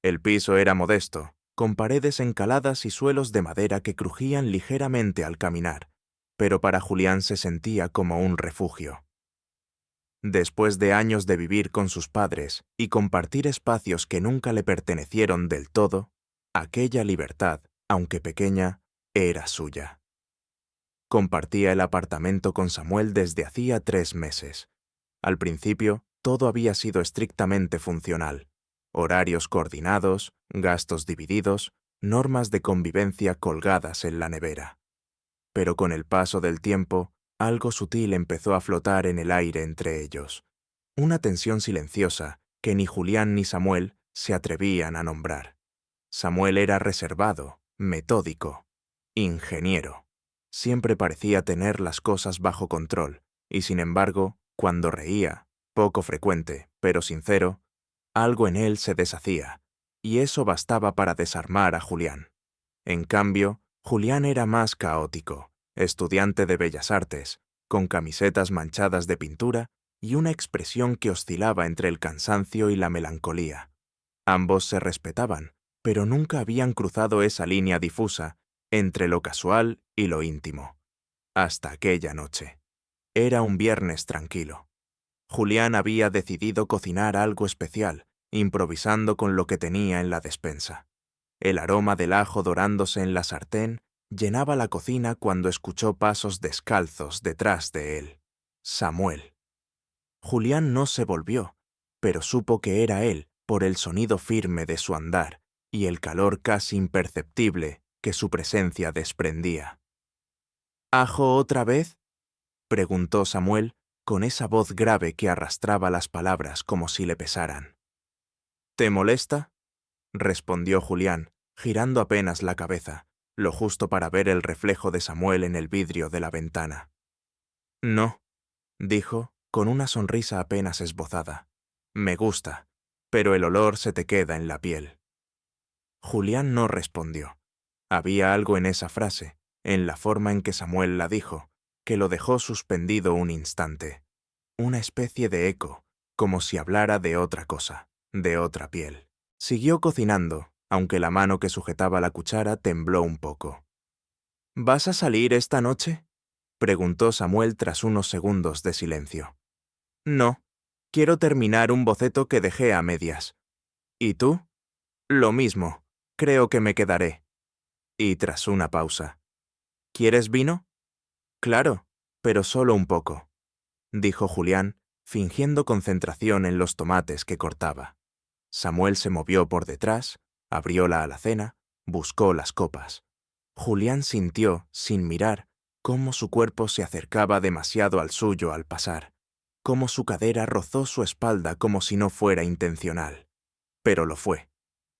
El piso era modesto, con paredes encaladas y suelos de madera que crujían ligeramente al caminar, pero para Julián se sentía como un refugio. Después de años de vivir con sus padres y compartir espacios que nunca le pertenecieron del todo, aquella libertad, aunque pequeña, era suya. Compartía el apartamento con Samuel desde hacía 3 meses. Al principio, todo había sido estrictamente funcional. Horarios coordinados, gastos divididos, normas de convivencia colgadas en la nevera. Pero con el paso del tiempo, algo sutil empezó a flotar en el aire entre ellos. Una tensión silenciosa que ni Julián ni Samuel se atrevían a nombrar. Samuel era reservado, metódico, ingeniero. Siempre parecía tener las cosas bajo control, y sin embargo, cuando reía, poco frecuente, pero sincero, algo en él se deshacía, y eso bastaba para desarmar a Julián. En cambio, Julián era más caótico, estudiante de Bellas Artes, con camisetas manchadas de pintura y una expresión que oscilaba entre el cansancio y la melancolía. Ambos se respetaban, pero nunca habían cruzado esa línea difusa entre lo casual y lo íntimo. Hasta aquella noche. Era un viernes tranquilo. Julián había decidido cocinar algo especial, improvisando con lo que tenía en la despensa. El aroma del ajo dorándose en la sartén llenaba la cocina cuando escuchó pasos descalzos detrás de él. Samuel. Julián no se volvió, pero supo que era él por el sonido firme de su andar y el calor casi imperceptible que su presencia desprendía. ¿Ajo otra vez?, preguntó Samuel con esa voz grave que arrastraba las palabras como si le pesaran. ¿Te molesta?, respondió Julián, girando apenas la cabeza, lo justo para ver el reflejo de Samuel en el vidrio de la ventana. No, dijo, con una sonrisa apenas esbozada. Me gusta, pero el olor se te queda en la piel. Julián no respondió. Había algo en esa frase, en la forma en que Samuel la dijo, que lo dejó suspendido un instante. Una especie de eco, como si hablara de otra cosa, de otra piel. Siguió cocinando, aunque la mano que sujetaba la cuchara tembló un poco. ¿Vas a salir esta noche?, preguntó Samuel tras unos segundos de silencio. No, quiero terminar un boceto que dejé a medias. ¿Y tú? Lo mismo, creo que me quedaré. Y tras una pausa. ¿Quieres vino? Claro, pero solo un poco, dijo Julián, fingiendo concentración en los tomates que cortaba. Samuel se movió por detrás, abrió la alacena, buscó las copas. Julián sintió, sin mirar, cómo su cuerpo se acercaba demasiado al suyo al pasar, cómo su cadera rozó su espalda como si no fuera intencional. Pero lo fue,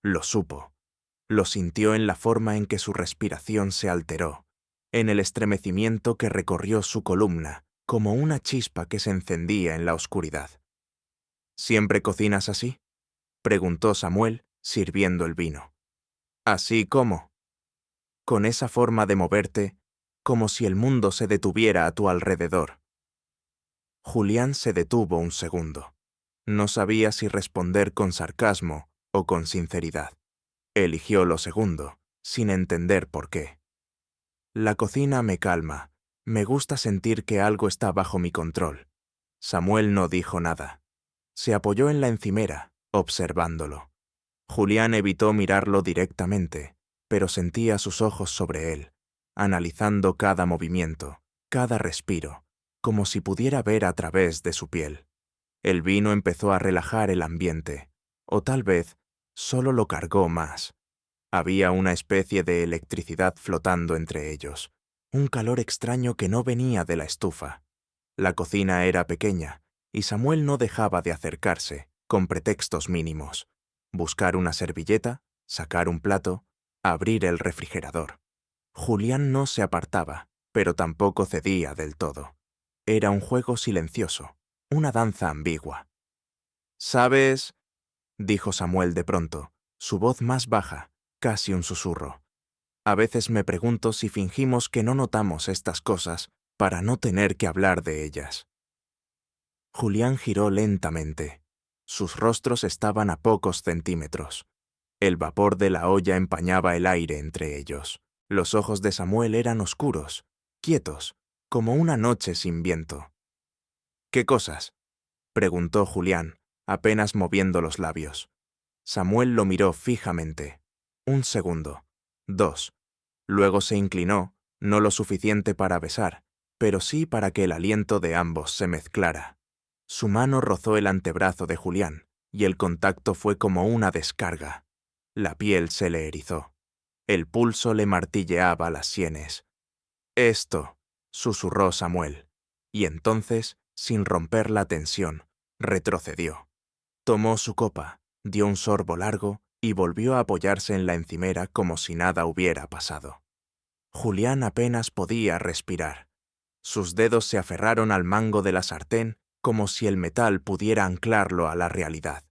lo supo, lo sintió en la forma en que su respiración se alteró, en el estremecimiento que recorrió su columna, como una chispa que se encendía en la oscuridad. ¿Siempre cocinas así?, preguntó Samuel, sirviendo el vino. ¿Así cómo? Con esa forma de moverte, como si el mundo se detuviera a tu alrededor. Julián se detuvo un segundo. No sabía si responder con sarcasmo o con sinceridad. Eligió lo segundo, sin entender por qué. La cocina me calma. Me gusta sentir que algo está bajo mi control. Samuel no dijo nada. Se apoyó en la encimera, observándolo. Julián evitó mirarlo directamente, pero sentía sus ojos sobre él, analizando cada movimiento, cada respiro, como si pudiera ver a través de su piel. El vino empezó a relajar el ambiente, o tal vez solo lo cargó más. Había una especie de electricidad flotando entre ellos, un calor extraño que no venía de la estufa. La cocina era pequeña, y Samuel no dejaba de acercarse, con pretextos mínimos. Buscar una servilleta, sacar un plato, abrir el refrigerador. Julián no se apartaba, pero tampoco cedía del todo. Era un juego silencioso, una danza ambigua. ¿Sabes?, dijo Samuel de pronto, su voz más baja, casi un susurro. A veces me pregunto si fingimos que no notamos estas cosas para no tener que hablar de ellas. Julián giró lentamente. Sus rostros estaban a pocos centímetros. El vapor de la olla empañaba el aire entre ellos. Los ojos de Samuel eran oscuros, quietos, como una noche sin viento. ¿Qué cosas?, preguntó Julián, apenas moviendo los labios. Samuel lo miró fijamente. 1 segundo, 2. Luego se inclinó, no lo suficiente para besar, pero sí para que el aliento de ambos se mezclara. Su mano rozó el antebrazo de Julián, y el contacto fue como una descarga. La piel se le erizó. El pulso le martilleaba las sienes. «Esto», susurró Samuel, y entonces, sin romper la tensión, retrocedió. Tomó su copa, dio un sorbo largo y volvió a apoyarse en la encimera como si nada hubiera pasado. Julián apenas podía respirar. Sus dedos se aferraron al mango de la sartén como si el metal pudiera anclarlo a la realidad.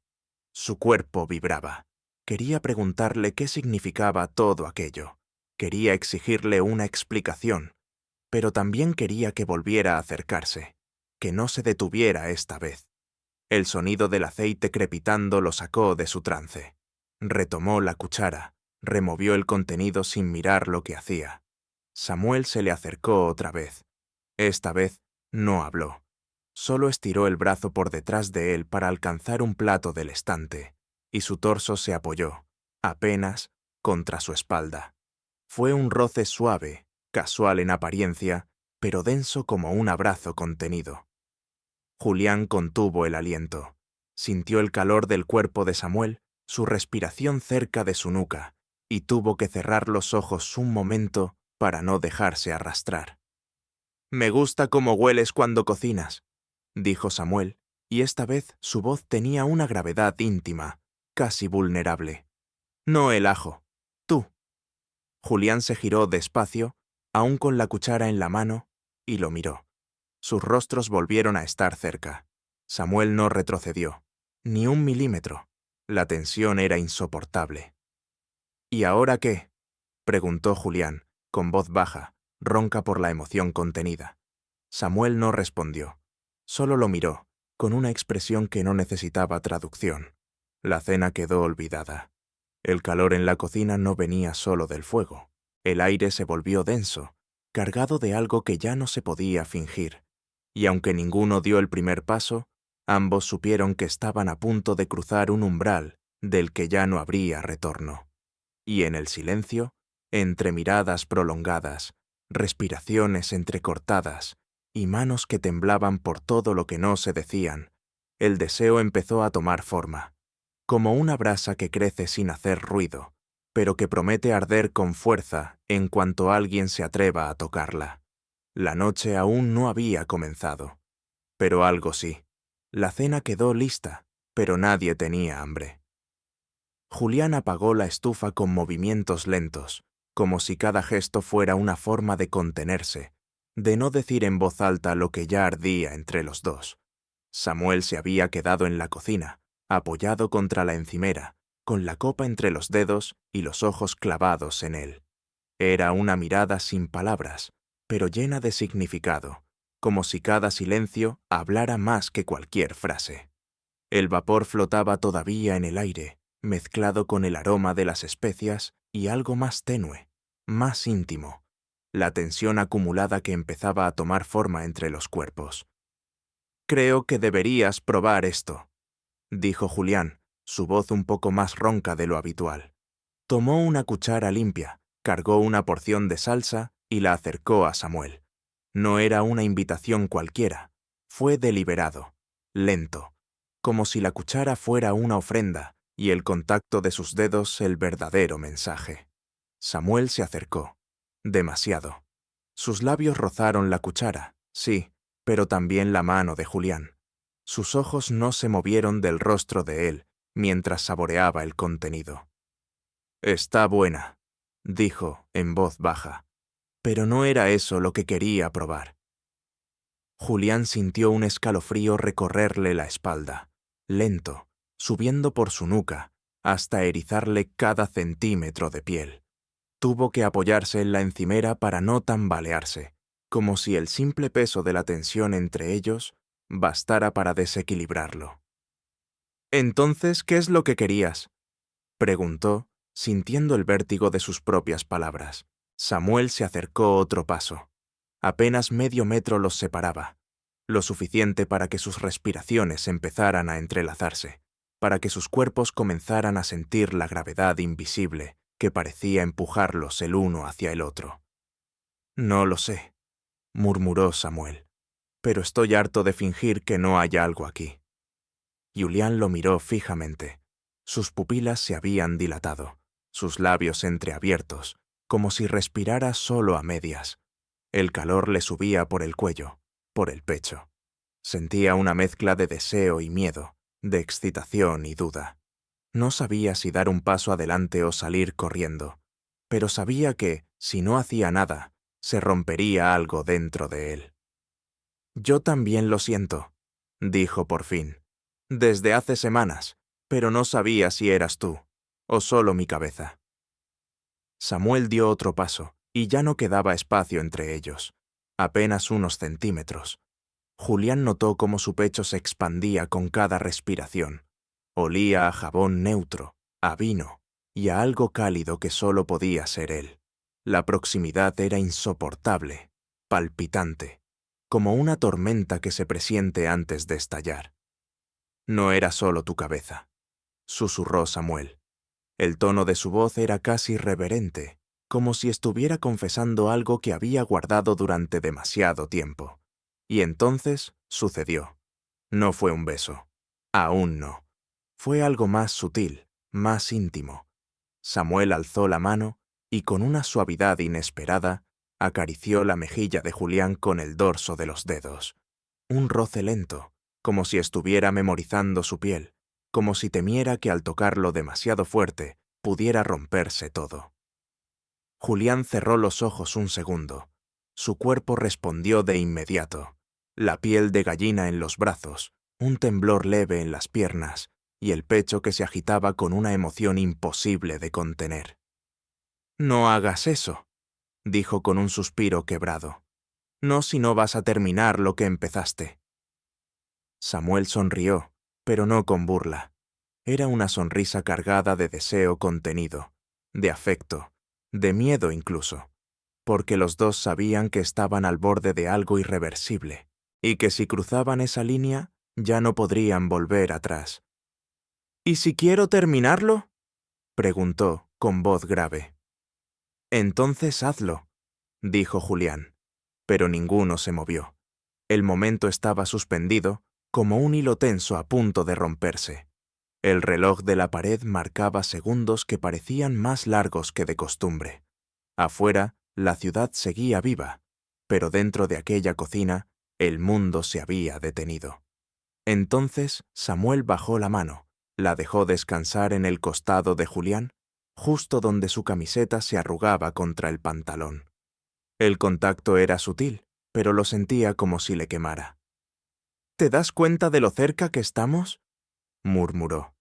Su cuerpo vibraba. Quería preguntarle qué significaba todo aquello. Quería exigirle una explicación, pero también quería que volviera a acercarse, que no se detuviera esta vez. El sonido del aceite crepitando lo sacó de su trance. Retomó la cuchara, removió el contenido sin mirar lo que hacía. Samuel se le acercó otra vez. Esta vez no habló. Solo estiró el brazo por detrás de él para alcanzar un plato del estante, y su torso se apoyó, apenas, contra su espalda. Fue un roce suave, casual en apariencia, pero denso como un abrazo contenido. Julián contuvo el aliento. Sintió el calor del cuerpo de Samuel, su respiración cerca de su nuca, y tuvo que cerrar los ojos un momento para no dejarse arrastrar. «Me gusta cómo hueles cuando cocinas», dijo Samuel, y esta vez su voz tenía una gravedad íntima, casi vulnerable. «No el ajo, tú». Julián se giró despacio, aún con la cuchara en la mano, y lo miró. Sus rostros volvieron a estar cerca. Samuel no retrocedió, ni 1 milímetro. La tensión era insoportable. «¿Y ahora qué?», preguntó Julián, con voz baja, ronca por la emoción contenida. Samuel no respondió. Solo lo miró, con una expresión que no necesitaba traducción. La cena quedó olvidada. El calor en la cocina no venía solo del fuego. El aire se volvió denso, cargado de algo que ya no se podía fingir. Y aunque ninguno dio el primer paso, ambos supieron que estaban a punto de cruzar un umbral del que ya no habría retorno. Y en el silencio, entre miradas prolongadas, respiraciones entrecortadas y manos que temblaban por todo lo que no se decían, el deseo empezó a tomar forma, como una brasa que crece sin hacer ruido, pero que promete arder con fuerza en cuanto alguien se atreva a tocarla. La noche aún no había comenzado, pero algo sí. La cena quedó lista, pero nadie tenía hambre. Julián apagó la estufa con movimientos lentos, como si cada gesto fuera una forma de contenerse, de no decir en voz alta lo que ya ardía entre los dos. Samuel se había quedado en la cocina, apoyado contra la encimera, con la copa entre los dedos y los ojos clavados en él. Era una mirada sin palabras, pero llena de significado, como si cada silencio hablara más que cualquier frase. El vapor flotaba todavía en el aire, mezclado con el aroma de las especias y algo más tenue, más íntimo, la tensión acumulada que empezaba a tomar forma entre los cuerpos. «Creo que deberías probar esto», dijo Julián, su voz un poco más ronca de lo habitual. Tomó una cuchara limpia, cargó una porción de salsa y la acercó a Samuel. No era una invitación cualquiera, fue deliberado, lento, como si la cuchara fuera una ofrenda y el contacto de sus dedos el verdadero mensaje. Samuel se acercó, demasiado. Sus labios rozaron la cuchara, sí, pero también la mano de Julián. Sus ojos no se movieron del rostro de él mientras saboreaba el contenido. «Está buena», dijo en voz baja, pero no era eso lo que quería probar. Julián sintió un escalofrío recorrerle la espalda, lento, subiendo por su nuca, hasta erizarle cada centímetro de piel. Tuvo que apoyarse en la encimera para no tambalearse, como si el simple peso de la tensión entre ellos bastara para desequilibrarlo. «Entonces, ¿qué es lo que querías?», Preguntó, sintiendo el vértigo de sus propias palabras. Samuel se acercó otro paso. Apenas medio metro los separaba, lo suficiente para que sus respiraciones empezaran a entrelazarse, para que sus cuerpos comenzaran a sentir la gravedad invisible que parecía empujarlos el uno hacia el otro. «No lo sé», murmuró Samuel, «pero estoy harto de fingir que no hay algo aquí». Julián lo miró fijamente. Sus pupilas se habían dilatado, sus labios entreabiertos, como si respirara solo a medias. El calor le subía por el cuello, por el pecho. Sentía una mezcla de deseo y miedo, de excitación y duda. No sabía si dar un paso adelante o salir corriendo, pero sabía que, si no hacía nada, se rompería algo dentro de él. «Yo también lo siento», dijo por fin. «Desde hace semanas, pero no sabía si eras tú, o solo mi cabeza». Samuel dio otro paso, y ya no quedaba espacio entre ellos, apenas unos centímetros. Julián notó cómo su pecho se expandía con cada respiración. Olía a jabón neutro, a vino y a algo cálido que solo podía ser él. La proximidad era insoportable, palpitante, como una tormenta que se presiente antes de estallar. «No era solo tu cabeza», susurró Samuel. El tono de su voz era casi reverente, como si estuviera confesando algo que había guardado durante demasiado tiempo. Y entonces sucedió. No fue un beso. Aún no. Fue algo más sutil, más íntimo. Samuel alzó la mano y con una suavidad inesperada acarició la mejilla de Julián con el dorso de los dedos. Un roce lento, como si estuviera memorizando su piel, como si temiera que al tocarlo demasiado fuerte pudiera romperse todo. Julián cerró los ojos un segundo. Su cuerpo respondió de inmediato. La piel de gallina en los brazos, un temblor leve en las piernas y el pecho que se agitaba con una emoción imposible de contener. «No hagas eso», dijo con un suspiro quebrado. «No si no vas a terminar lo que empezaste». Samuel sonrió, pero no con burla. Era una sonrisa cargada de deseo contenido, de afecto, de miedo incluso, porque los dos sabían que estaban al borde de algo irreversible, y que si cruzaban esa línea ya no podrían volver atrás. «¿Y si quiero terminarlo?», preguntó con voz grave. «Entonces hazlo», dijo Julián, pero ninguno se movió. El momento estaba suspendido, como un hilo tenso a punto de romperse. El reloj de la pared marcaba segundos que parecían más largos que de costumbre. Afuera, la ciudad seguía viva, pero dentro de aquella cocina, el mundo se había detenido. Entonces Samuel bajó la mano, la dejó descansar en el costado de Julián, justo donde su camiseta se arrugaba contra el pantalón. El contacto era sutil, pero lo sentía como si le quemara. «¿Te das cuenta de lo cerca que estamos?», murmuró.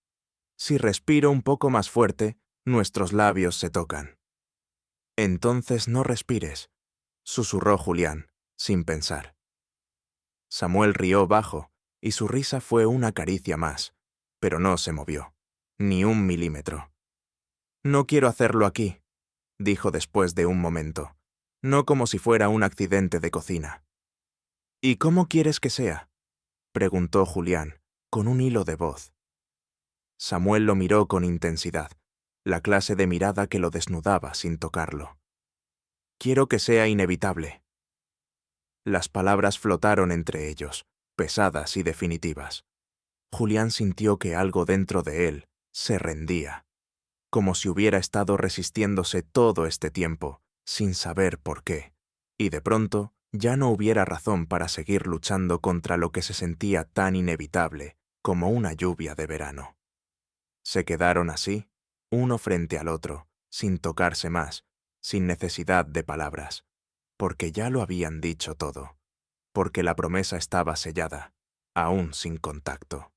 «Si respiro un poco más fuerte, nuestros labios se tocan». «Entonces no respires», susurró Julián, sin pensar. Samuel rió bajo, y su risa fue una caricia más, pero no se movió, ni un milímetro. «No quiero hacerlo aquí», dijo después de un momento, no como si fuera un accidente de cocina. «¿Y cómo quieres que sea?», preguntó Julián, con un hilo de voz. Samuel lo miró con intensidad, la clase de mirada que lo desnudaba sin tocarlo. «Quiero que sea inevitable». Las palabras flotaron entre ellos, pesadas y definitivas. Julián sintió que algo dentro de él se rendía, como si hubiera estado resistiéndose todo este tiempo, sin saber por qué, y de pronto ya no hubiera razón para seguir luchando contra lo que se sentía tan inevitable como una lluvia de verano. Se quedaron así, uno frente al otro, sin tocarse más, sin necesidad de palabras, porque ya lo habían dicho todo, porque la promesa estaba sellada, aún sin contacto.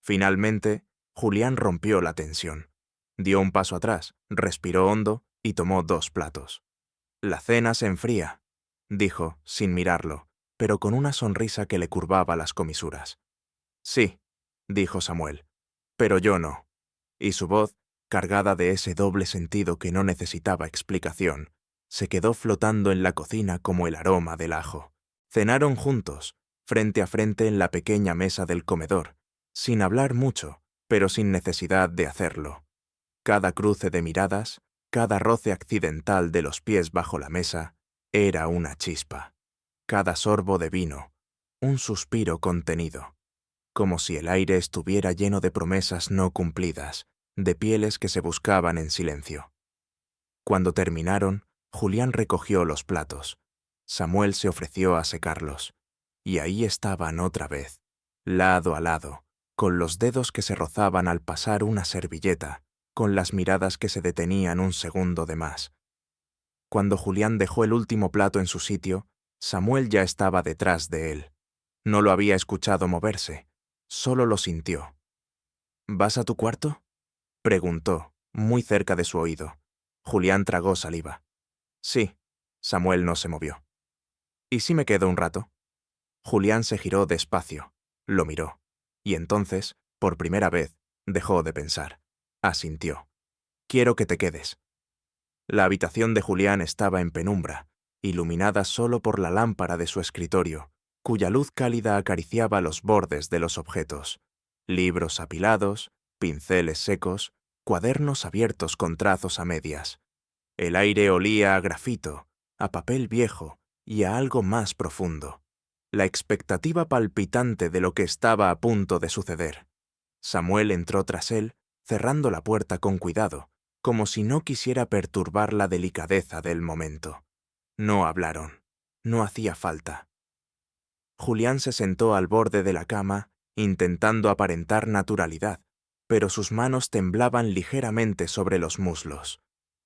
Finalmente, Julián rompió la tensión. Dio un paso atrás, respiró hondo y tomó 2 platos. «La cena se enfría», dijo, sin mirarlo, pero con una sonrisa que le curvaba las comisuras. «Sí», dijo Samuel, «pero yo no». y su voz, cargada de ese doble sentido que no necesitaba explicación, se quedó flotando en la cocina como el aroma del ajo. Cenaron juntos, frente a frente en la pequeña mesa del comedor, sin hablar mucho, pero sin necesidad de hacerlo. Cada cruce de miradas, cada roce accidental de los pies bajo la mesa, era una chispa. Cada sorbo de vino, un suspiro contenido, como si el aire estuviera lleno de promesas no cumplidas, de pieles que se buscaban en silencio. Cuando terminaron, Julián recogió los platos. Samuel se ofreció a secarlos. Y ahí estaban otra vez, lado a lado, con los dedos que se rozaban al pasar una servilleta, con las miradas que se detenían un segundo de más. Cuando Julián dejó el último plato en su sitio, Samuel ya estaba detrás de él. No lo había escuchado moverse, solo lo sintió. ¿Vas a tu cuarto?, preguntó, muy cerca de su oído. Julián tragó saliva. Sí, Samuel no se movió. ¿Y si me quedo un rato? Julián se giró despacio, lo miró, y entonces, por primera vez, dejó de pensar. Asintió. Quiero que te quedes. La habitación de Julián estaba en penumbra, iluminada solo por la lámpara de su escritorio, cuya luz cálida acariciaba los bordes de los objetos. Libros apilados, pinceles secos, cuadernos abiertos con trazos a medias. El aire olía a grafito, a papel viejo y a algo más profundo. La expectativa palpitante de lo que estaba a punto de suceder. Samuel entró tras él, cerrando la puerta con cuidado, como si no quisiera perturbar la delicadeza del momento. No hablaron. No hacía falta. Julián se sentó al borde de la cama, intentando aparentar naturalidad, pero sus manos temblaban ligeramente sobre los muslos.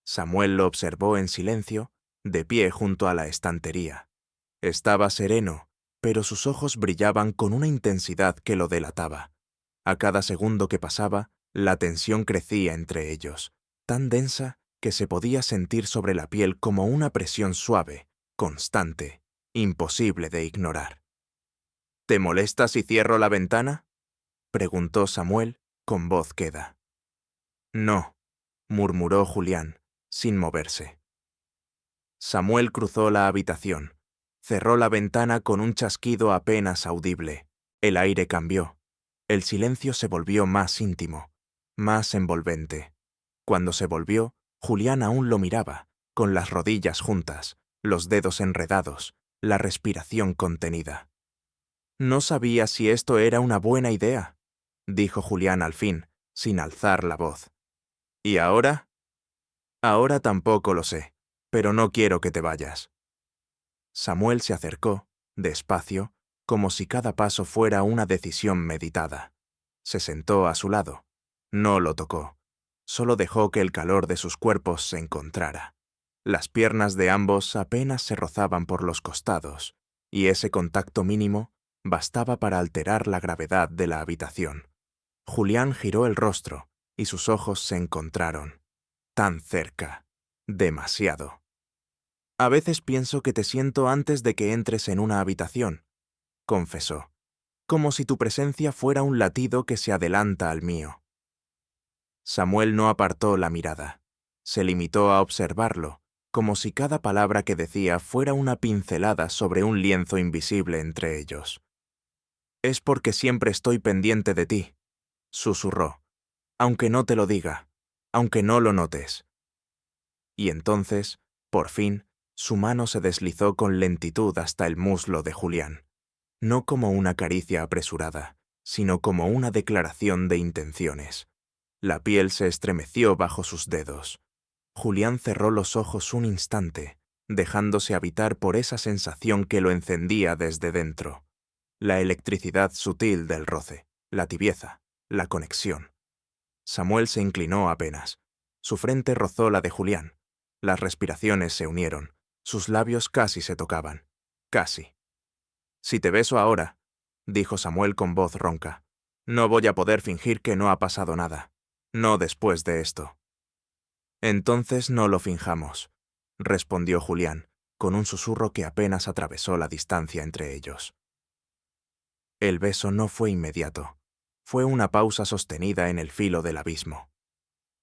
Samuel lo observó en silencio, de pie junto a la estantería. Estaba sereno, pero sus ojos brillaban con una intensidad que lo delataba. A cada segundo que pasaba, la tensión crecía entre ellos, tan densa que se podía sentir sobre la piel como una presión suave, constante, imposible de ignorar. ¿Te molesta si cierro la ventana?, preguntó Samuel con voz queda. No, murmuró Julián, sin moverse. Samuel cruzó la habitación. Cerró la ventana con un chasquido apenas audible. El aire cambió. El silencio se volvió más íntimo, más envolvente. Cuando se volvió, Julián aún lo miraba, con las rodillas juntas, los dedos enredados, la respiración contenida. No sabía si esto era una buena idea, dijo Julián al fin, sin alzar la voz. ¿Y ahora? Ahora tampoco lo sé, pero no quiero que te vayas. Samuel se acercó, despacio, como si cada paso fuera una decisión meditada. Se sentó a su lado. No lo tocó. Solo dejó que el calor de sus cuerpos se encontrara. Las piernas de ambos apenas se rozaban por los costados, y ese contacto mínimo bastaba para alterar la gravedad de la habitación. Julián giró el rostro, y sus ojos se encontraron. Tan cerca. Demasiado. A veces pienso que te siento antes de que entres en una habitación, confesó, como si tu presencia fuera un latido que se adelanta al mío. Samuel no apartó la mirada. Se limitó a observarlo, como si cada palabra que decía fuera una pincelada sobre un lienzo invisible entre ellos. Es porque siempre estoy pendiente de ti, susurró, aunque no te lo diga, aunque no lo notes. Y entonces, por fin, su mano se deslizó con lentitud hasta el muslo de Julián, no como una caricia apresurada, sino como una declaración de intenciones. La piel se estremeció bajo sus dedos. Julián cerró los ojos un instante, dejándose habitar por esa sensación que lo encendía desde dentro. La electricidad sutil del roce, la tibieza, la conexión. Samuel se inclinó apenas. Su frente rozó la de Julián. Las respiraciones se unieron. Sus labios casi se tocaban. Casi. Si te beso ahora, dijo Samuel con voz ronca, no voy a poder fingir que no ha pasado nada. No después de esto. Entonces no lo finjamos, respondió Julián, con un susurro que apenas atravesó la distancia entre ellos. El beso no fue inmediato. Fue una pausa sostenida en el filo del abismo.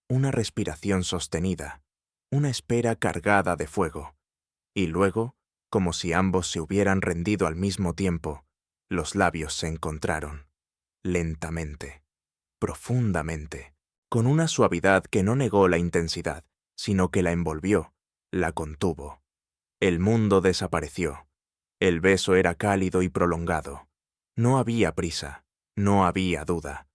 una respiración sostenida, una espera cargada de fuego. Y luego, como si ambos se hubieran rendido al mismo tiempo, los labios se encontraron, lentamente, profundamente, con una suavidad que no negó la intensidad, sino que la envolvió, la contuvo. El mundo desapareció. El beso era cálido y prolongado. No había prisa, no había duda.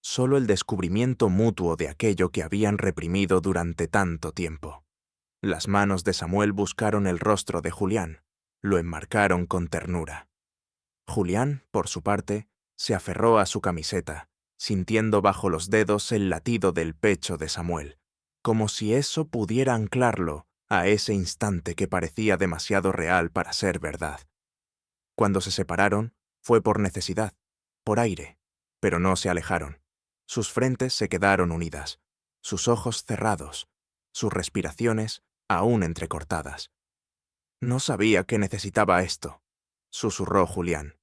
Solo el descubrimiento mutuo de aquello que habían reprimido durante tanto tiempo. Las manos de Samuel buscaron el rostro de Julián, lo enmarcaron con ternura. Julián, por su parte, se aferró a su camiseta, sintiendo bajo los dedos el latido del pecho de Samuel, como si eso pudiera anclarlo a ese instante que parecía demasiado real para ser verdad. Cuando se separaron, fue por necesidad, por aire, pero no se alejaron. Sus frentes se quedaron unidas, sus ojos cerrados, sus respiraciones aún entrecortadas. «No sabía que necesitaba esto», susurró Julián.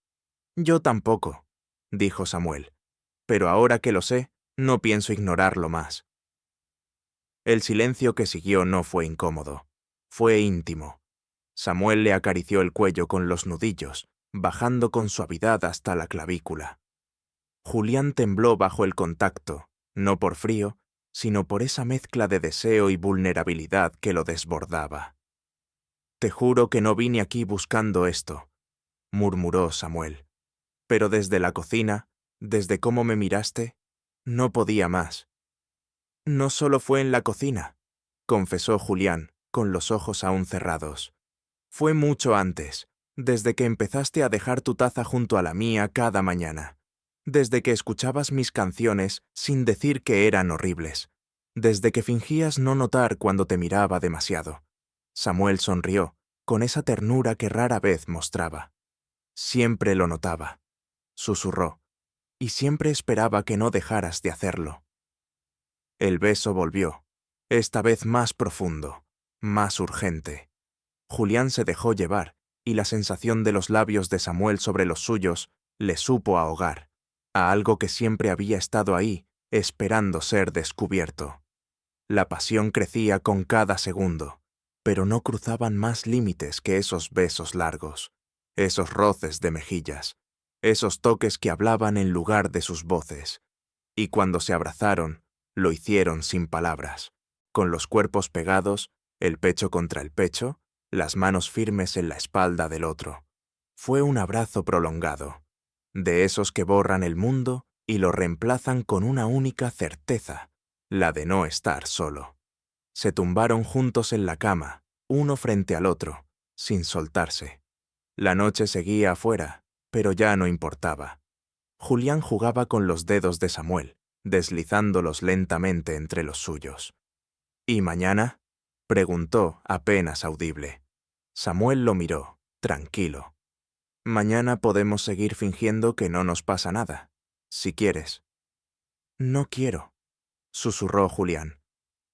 «Yo tampoco», dijo Samuel, «pero ahora que lo sé, no pienso ignorarlo más». El silencio que siguió no fue incómodo, fue íntimo. Samuel le acarició el cuello con los nudillos, bajando con suavidad hasta la clavícula. Julián tembló bajo el contacto, no por frío, sino por esa mezcla de deseo y vulnerabilidad que lo desbordaba. «Te juro que no vine aquí buscando esto», murmuró Samuel. «Pero desde la cocina, desde cómo me miraste, no podía más». «No solo fue en la cocina», confesó Julián, con los ojos aún cerrados. «Fue mucho antes, desde que empezaste a dejar tu taza junto a la mía cada mañana, desde que escuchabas mis canciones sin decir que eran horribles, desde que fingías no notar cuando te miraba demasiado». Samuel sonrió, con esa ternura que rara vez mostraba. «Siempre lo notaba», susurró, «y siempre esperaba que no dejaras de hacerlo». El beso volvió, esta vez más profundo, más urgente. Julián se dejó llevar, y la sensación de los labios de Samuel sobre los suyos le supo ahogar, a algo que siempre había estado ahí, esperando ser descubierto. La pasión crecía con cada segundo, pero no cruzaban más límites que esos besos largos, esos roces de mejillas, esos toques que hablaban en lugar de sus voces. Y cuando se abrazaron, lo hicieron sin palabras, con los cuerpos pegados, el pecho contra el pecho, las manos firmes en la espalda del otro. Fue un abrazo prolongado, de esos que borran el mundo y lo reemplazan con una única certeza, la de no estar solo. Se tumbaron juntos en la cama, uno frente al otro, sin soltarse. La noche seguía afuera, pero ya no importaba. Julián jugaba con los dedos de Samuel, deslizándolos lentamente entre los suyos. «¿Y mañana?», preguntó, apenas audible. Samuel lo miró, tranquilo. «Mañana podemos seguir fingiendo que no nos pasa nada, si quieres». «No quiero», susurró Julián.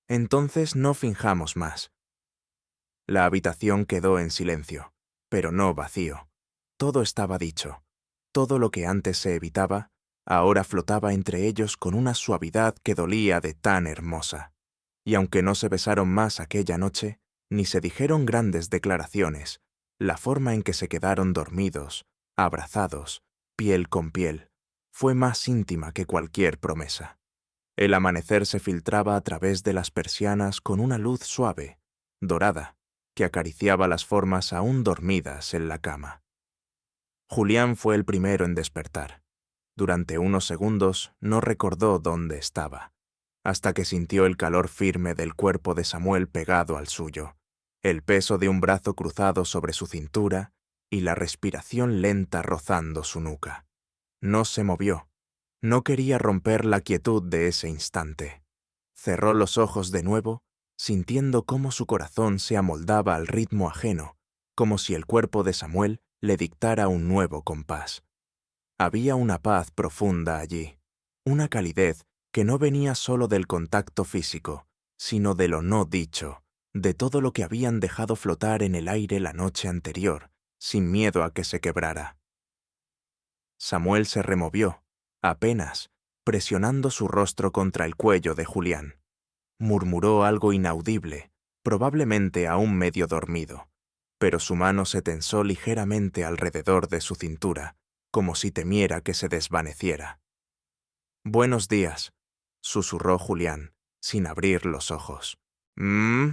«Entonces no finjamos más». La habitación quedó en silencio, pero no vacío. Todo estaba dicho. Todo lo que antes se evitaba, ahora flotaba entre ellos con una suavidad que dolía de tan hermosa. Y aunque no se besaron más aquella noche, ni se dijeron grandes declaraciones, la forma en que se quedaron dormidos, abrazados, piel con piel, fue más íntima que cualquier promesa. El amanecer se filtraba a través de las persianas con una luz suave, dorada, que acariciaba las formas aún dormidas en la cama. Julián fue el primero en despertar. Durante unos segundos no recordó dónde estaba, hasta que sintió el calor firme del cuerpo de Samuel pegado al suyo, el peso de un brazo cruzado sobre su cintura y la respiración lenta rozando su nuca. No se movió. No quería romper la quietud de ese instante. Cerró los ojos de nuevo, sintiendo cómo su corazón se amoldaba al ritmo ajeno, como si el cuerpo de Samuel le dictara un nuevo compás. Había una paz profunda allí, una calidez que no venía solo del contacto físico, sino de lo no dicho, de todo lo que habían dejado flotar en el aire la noche anterior, sin miedo a que se quebrara. Samuel se removió, apenas, presionando su rostro contra el cuello de Julián. murmuró algo inaudible, probablemente aún medio dormido, pero su mano se tensó ligeramente alrededor de su cintura, como si temiera que se desvaneciera. «Buenos días», susurró Julián, sin abrir los ojos. «¿Mm?»,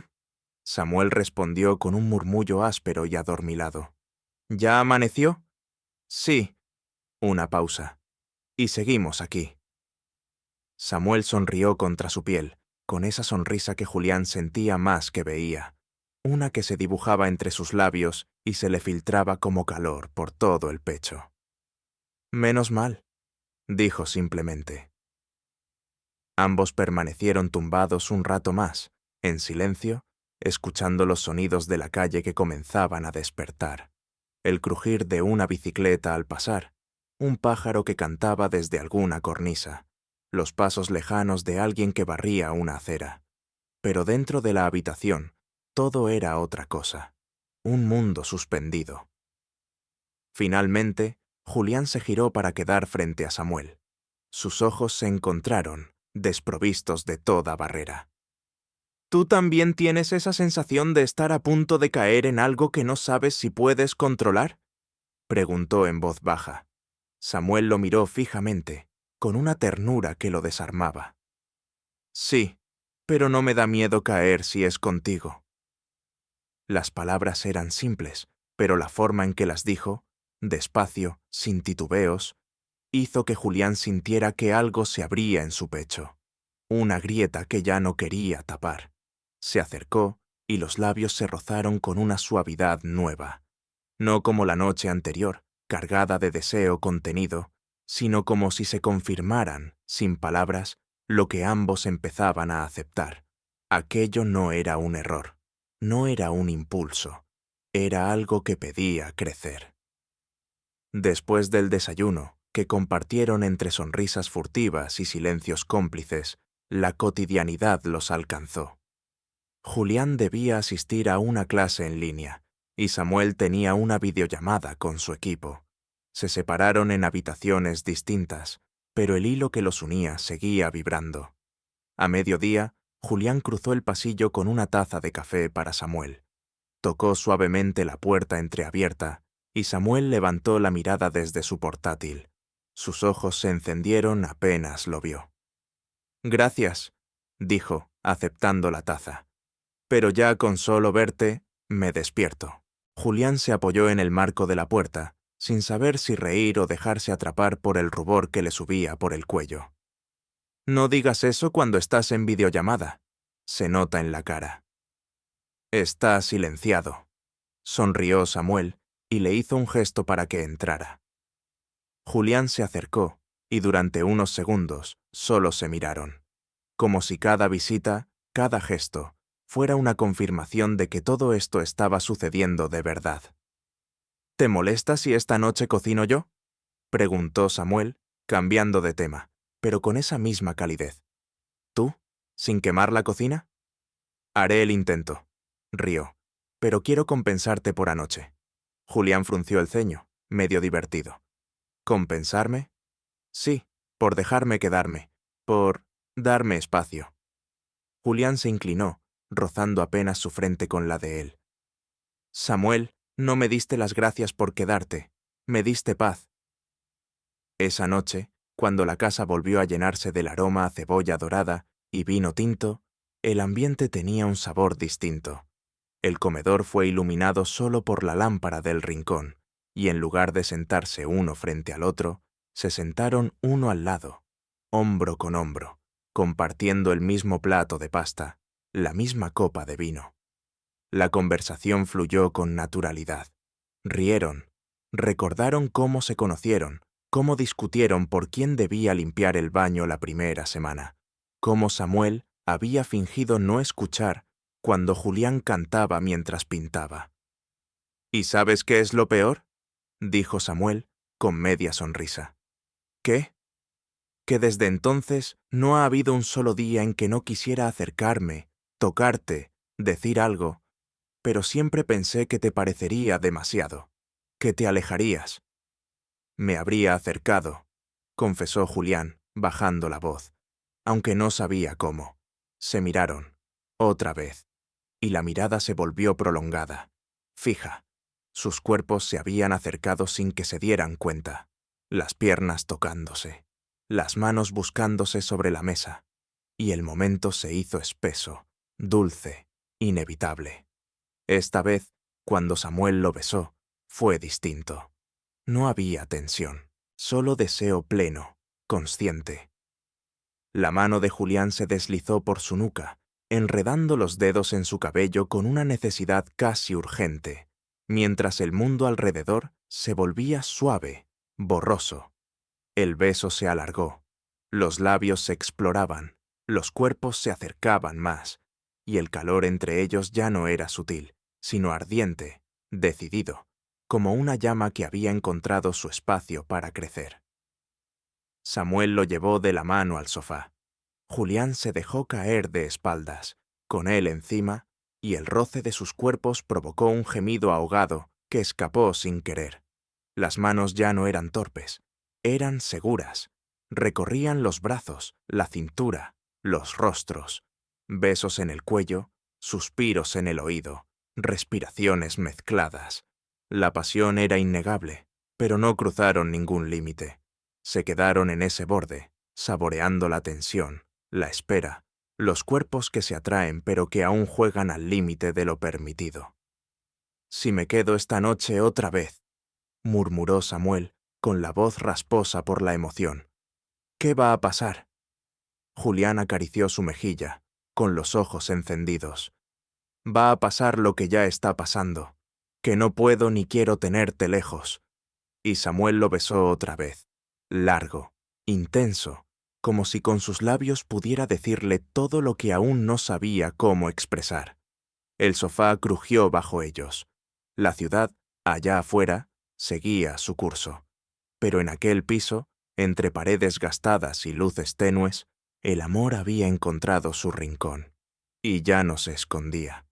Samuel respondió con un murmullo áspero y adormilado. «¿Ya amaneció?» «Sí». Una pausa. «Y seguimos aquí». Samuel sonrió contra su piel, con esa sonrisa que Julián sentía más que veía, una que se dibujaba entre sus labios y se le filtraba como calor por todo el pecho. «Menos mal», dijo simplemente. Ambos permanecieron tumbados un rato más, en silencio, escuchando los sonidos de la calle que comenzaban a despertar. El crujir de una bicicleta al pasar, un pájaro que cantaba desde alguna cornisa, los pasos lejanos de alguien que barría una acera. Pero dentro de la habitación, todo era otra cosa, un mundo suspendido. Finalmente, Julián se giró para quedar frente a Samuel. Sus ojos se encontraron, desprovistos de toda barrera. ¿Tú también tienes esa sensación de estar a punto de caer en algo que no sabes si puedes controlar?, preguntó en voz baja. Samuel lo miró fijamente, con una ternura que lo desarmaba. «Sí, pero no me da miedo caer si es contigo». Las palabras eran simples, pero la forma en que las dijo, despacio, sin titubeos, hizo que Julián sintiera que algo se abría en su pecho, una grieta que ya no quería tapar. Se acercó y los labios se rozaron con una suavidad nueva, no como la noche anterior, cargada de deseo contenido, sino como si se confirmaran, sin palabras, lo que ambos empezaban a aceptar. Aquello no era un error, no era un impulso, era algo que pedía crecer. Después del desayuno, que compartieron entre sonrisas furtivas y silencios cómplices, la cotidianidad los alcanzó. Julián debía asistir a una clase en línea, y Samuel tenía una videollamada con su equipo. Se separaron en habitaciones distintas, pero el hilo que los unía seguía vibrando. A mediodía, Julián cruzó el pasillo con una taza de café para Samuel. Tocó suavemente la puerta entreabierta, y Samuel levantó la mirada desde su portátil. Sus ojos se encendieron apenas lo vio. «Gracias», dijo, aceptando la taza. «Pero ya con solo verte, me despierto». Julián se apoyó en el marco de la puerta, sin saber si reír o dejarse atrapar por el rubor que le subía por el cuello. «No digas eso cuando estás en videollamada», se nota en la cara. «Está silenciado», sonrió Samuel y le hizo un gesto para que entrara. Julián se acercó y durante unos segundos solo se miraron, como si cada visita, cada gesto, fuera una confirmación de que todo esto estaba sucediendo de verdad. «¿Te molesta si esta noche cocino yo?», preguntó Samuel, cambiando de tema, pero con esa misma calidez. «¿Tú, sin quemar la cocina?» «Haré el intento», rió, «pero quiero compensarte por anoche». Julián frunció el ceño, medio divertido. «¿Compensarme?» «Sí, por dejarme quedarme, por darme espacio». Julián se inclinó, rozando apenas su frente con la de él. «Samuel, no me diste las gracias por quedarte, me diste paz». Esa noche, cuando la casa volvió a llenarse del aroma a cebolla dorada y vino tinto, el ambiente tenía un sabor distinto. El comedor fue iluminado solo por la lámpara del rincón, y en lugar de sentarse uno frente al otro, se sentaron uno al lado, hombro con hombro, compartiendo el mismo plato de pasta, la misma copa de vino. La conversación fluyó con naturalidad. Rieron, recordaron cómo se conocieron, cómo discutieron por quién debía limpiar el baño la primera semana, cómo Samuel había fingido no escuchar cuando Julián cantaba mientras pintaba. «¿Y sabes qué es lo peor?», dijo Samuel, con media sonrisa. «¿Qué?». «Que desde entonces no ha habido un solo día en que no quisiera acercarme, tocarte, decir algo, pero siempre pensé que te parecería demasiado, que te alejarías». «Me habría acercado», confesó Julián, bajando la voz, aunque no sabía cómo. Se miraron, otra vez, y la mirada se volvió prolongada, fija. Sus cuerpos se habían acercado sin que se dieran cuenta, las piernas tocándose, las manos buscándose sobre la mesa, y el momento se hizo espeso, dulce, inevitable. Esta vez, cuando Samuel lo besó, fue distinto. No había tensión, solo deseo pleno, consciente. La mano de Julián se deslizó por su nuca, enredando los dedos en su cabello con una necesidad casi urgente, mientras el mundo alrededor se volvía suave, borroso. El beso se alargó, los labios se exploraban, los cuerpos se acercaban más, y el calor entre ellos ya no era sutil, sino ardiente, decidido, como una llama que había encontrado su espacio para crecer. Samuel lo llevó de la mano al sofá. Julián se dejó caer de espaldas, con él encima, y el roce de sus cuerpos provocó un gemido ahogado que escapó sin querer. Las manos ya no eran torpes, eran seguras. Recorrían los brazos, la cintura, los rostros, besos en el cuello, suspiros en el oído, respiraciones mezcladas. La pasión era innegable, pero no cruzaron ningún límite. Se quedaron en ese borde, saboreando la tensión, la espera, los cuerpos que se atraen pero que aún juegan al límite de lo permitido. «Si me quedo esta noche otra vez», murmuró Samuel, con la voz rasposa por la emoción. «¿Qué va a pasar?» Julián acarició su mejilla, con los ojos encendidos. «Va a pasar lo que ya está pasando, que no puedo ni quiero tenerte lejos». Y Samuel lo besó otra vez, largo, intenso, como si con sus labios pudiera decirle todo lo que aún no sabía cómo expresar. El sofá crujió bajo ellos. La ciudad, allá afuera, seguía su curso. Pero en aquel piso, entre paredes gastadas y luces tenues, el amor había encontrado su rincón, y ya no se escondía.